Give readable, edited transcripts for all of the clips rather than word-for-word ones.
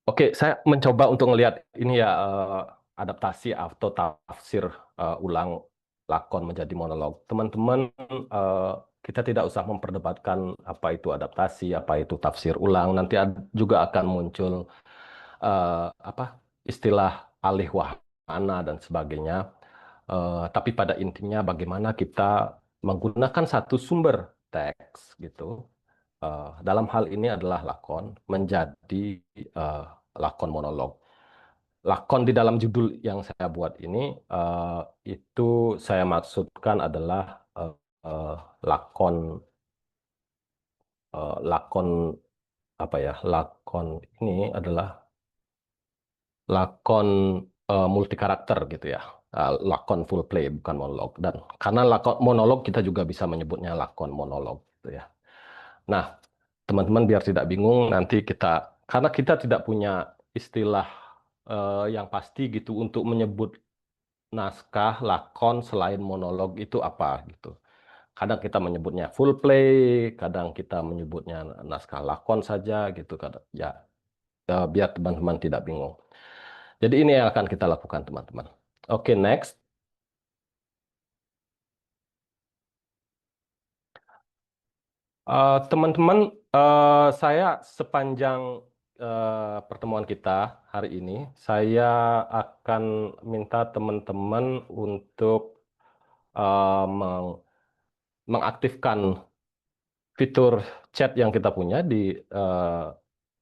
Oke, saya mencoba untuk melihat ini ya adaptasi atau tafsir ulang lakon menjadi monolog. Teman-teman, eh, kita tidak usah memperdebatkan apa itu adaptasi, apa itu tafsir ulang. Nanti juga akan muncul apa istilah alih wahana dan sebagainya. Tapi pada intinya bagaimana kita menggunakan satu sumber teks gitu. Dalam hal ini adalah lakon menjadi eh, lakon monolog. Lakon di dalam judul yang saya buat ini eh, itu saya maksudkan adalah eh, eh, lakon lakon apa ya? Lakon ini adalah lakon multi karakter gitu ya. Lakon full play bukan monolog, dan karena lakon monolog kita juga bisa menyebutnya lakon monolog gitu ya. Nah, teman-teman biar tidak bingung nanti karena kita tidak punya istilah yang pasti gitu untuk menyebut naskah lakon selain monolog itu apa gitu. Kadang kita menyebutnya full play, kadang kita menyebutnya naskah lakon saja gitu. Kadang ya, biar teman-teman tidak bingung. Jadi ini yang akan kita lakukan teman-teman. Oke, next. Teman-teman, saya sepanjang pertemuan kita hari ini, saya akan minta teman-teman untuk mengaktifkan fitur chat yang kita punya di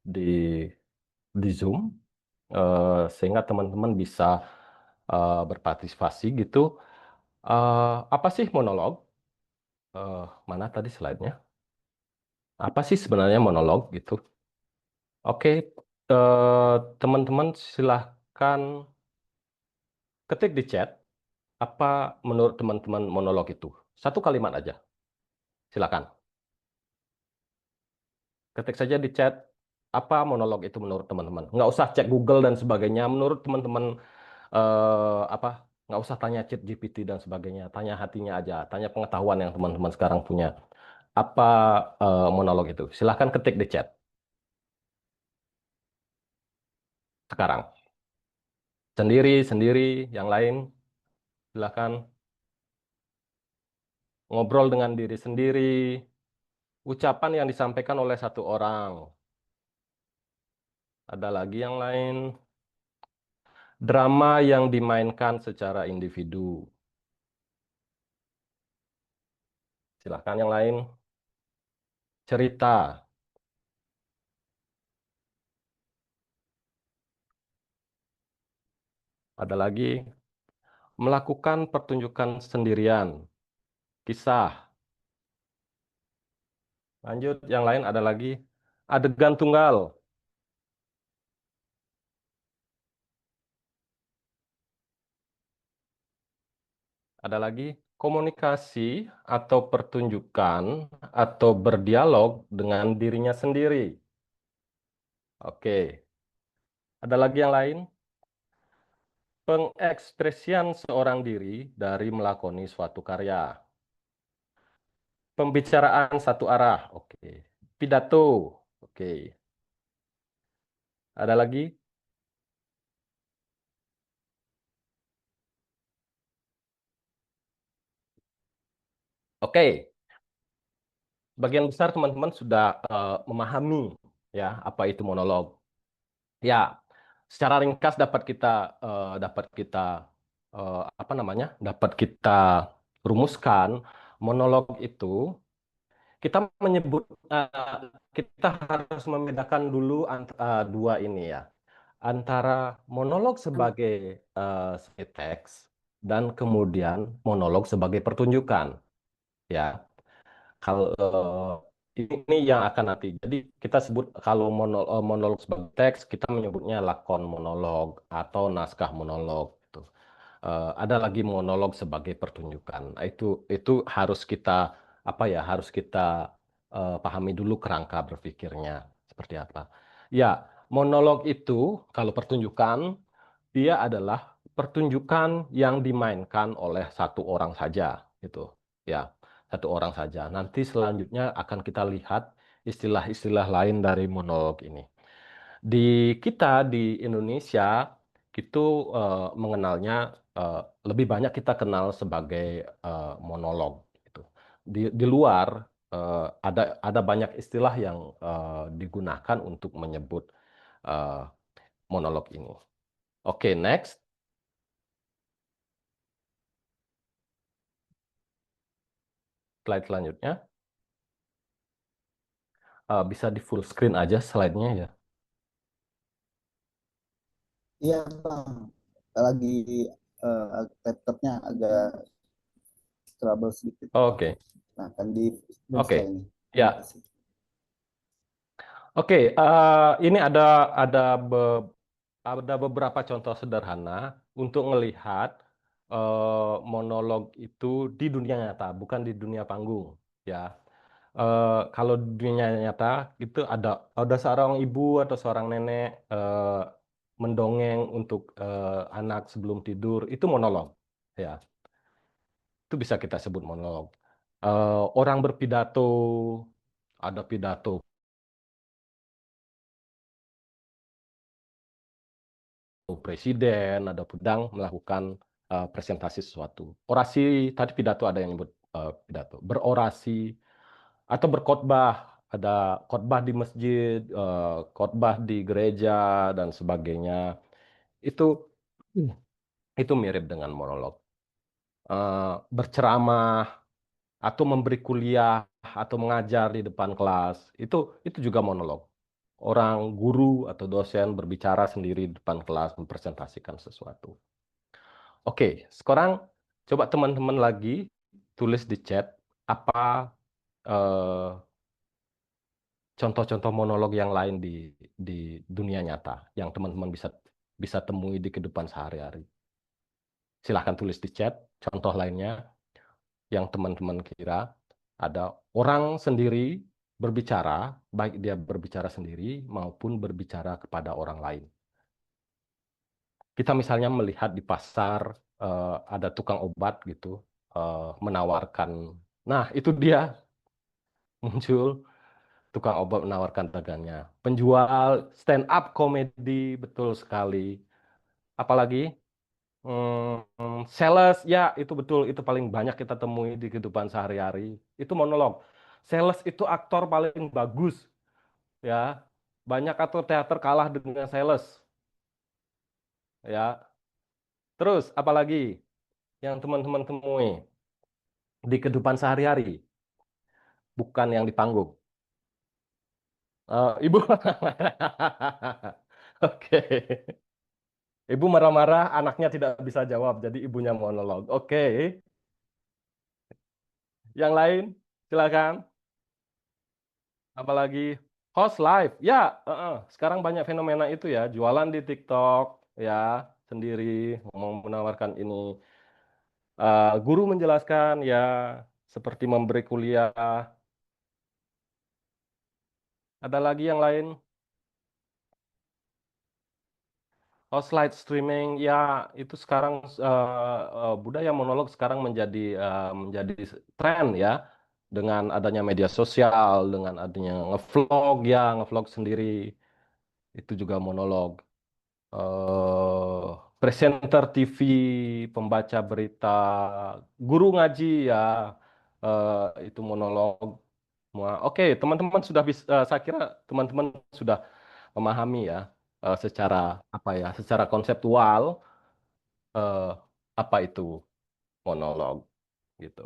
di Zoom, sehingga teman-teman bisa berpartisipasi gitu. Apa sih monolog? Mana tadi slide-nya? Apa sih sebenarnya monolog gitu? Oke, teman-teman silahkan ketik di chat apa menurut teman-teman monolog itu. Satu kalimat aja, silakan. Ketik saja di chat apa monolog itu menurut teman-teman. Nggak usah cek Google dan sebagainya. Menurut teman-teman apa? Nggak usah tanya chat GPT dan sebagainya. Tanya hatinya aja. Tanya pengetahuan yang teman-teman sekarang punya. Apa monolog itu? Silahkan ketik di chat sekarang. Sendiri, sendiri, yang lain silahkan ngobrol dengan diri sendiri. Ucapan yang disampaikan oleh satu orang. Ada lagi yang lain. Drama yang dimainkan secara individu. Silahkan yang lain. Cerita. Ada lagi. Melakukan pertunjukan sendirian. Kisah. Lanjut, yang lain ada lagi. Adegan tunggal. Ada lagi. Komunikasi atau pertunjukan atau berdialog dengan dirinya sendiri. Oke. Ada lagi yang lain. Pengekspresian seorang diri dari melakoni suatu karya. Pembicaraan satu arah. Oke. Pidato. Oke. Ada lagi? Oke. Bagian besar teman-teman sudah memahami ya apa itu monolog. Ya, secara ringkas dapat kita apa namanya? Dapat kita rumuskan monolog itu kita menyebut kita harus membedakan dulu dua ini ya, antara monolog sebagai sebagai teks dan kemudian monolog sebagai pertunjukan ya. Kalau ini yang akan nanti. Jadi kita sebut kalau monolog sebagai teks kita menyebutnya lakon monolog atau naskah monolog gitu. Ada lagi monolog sebagai pertunjukan. Nah, itu harus kita apa ya? Harus kita pahami dulu kerangka berpikirnya seperti apa. Ya, monolog itu kalau pertunjukan dia adalah pertunjukan yang dimainkan oleh satu orang saja gitu. Ya, satu orang saja. Nanti selanjutnya akan kita lihat istilah-istilah lain dari monolog ini. Di kita di Indonesia itu mengenalnya eh, lebih banyak kita kenal sebagai monolog gitu. Di luar ada banyak istilah yang digunakan untuk menyebut eh, monolog ini. Oke, next slide selanjutnya. Bisa di full screen aja slide-nya ya. Iya Bang, lagi laptopnya agak trouble sedikit. Oke, Nah, kan di dan oke. setelah ini. Terima Ya, kasih. oke. Ini ada be- ada beberapa contoh sederhana untuk melihat monolog itu di dunia nyata, bukan di dunia panggung. Ya, kalau di dunia nyata itu ada seorang ibu atau seorang nenek mendongeng untuk anak sebelum tidur, itu monolog. Ya, itu bisa kita sebut monolog. Orang berpidato, ada pidato presiden, ada pedang melakukan presentasi sesuatu. Orasi, tadi pidato ada yang nyebut pidato. Berorasi atau berkhotbah, ada khotbah di masjid, khotbah di gereja dan sebagainya. Itu itu mirip dengan monolog. Berceramah atau memberi kuliah atau mengajar di depan kelas, itu juga monolog. Orang guru atau dosen berbicara sendiri di depan kelas mempresentasikan sesuatu. Oke, sekarang coba teman-teman lagi tulis di chat apa eh, contoh-contoh monolog yang lain di dunia nyata yang teman-teman bisa bisa temui di kehidupan sehari-hari. Silahkan tulis di chat contoh lainnya yang teman-teman kira ada orang sendiri berbicara, baik dia berbicara sendiri maupun berbicara kepada orang lain. Kita misalnya melihat di pasar ada tukang obat gitu menawarkan, nah itu dia muncul tukang obat menawarkan dagangannya. Penjual stand up comedy betul sekali. Apalagi sales ya itu betul itu paling banyak kita temui di kehidupan sehari-hari. Itu monolog. Sales itu aktor paling bagus ya. Banyak aktor teater kalah dengan sales ya. Terus apalagi yang teman-teman temui di kehidupan sehari-hari, bukan yang di panggung. Ibu, oke. Ibu marah-marah, anaknya tidak bisa jawab, jadi ibunya monolog. Oke, yang lain, silakan. Apalagi host live, ya. Sekarang banyak fenomena itu ya, jualan di TikTok, ya sendiri, mau menawarkan ini. Guru menjelaskan, ya seperti memberi kuliah. Ada lagi yang lain. Oh, slide streaming, ya itu sekarang budaya monolog sekarang menjadi tren ya, dengan adanya media sosial, dengan adanya ngevlog ya, ngevlog sendiri itu juga monolog. Presenter TV, pembaca berita, guru ngaji ya, itu monolog. Oke, teman-teman sudah bisa, saya kira teman-teman sudah memahami ya secara apa ya, secara konseptual eh, apa itu monolog gitu.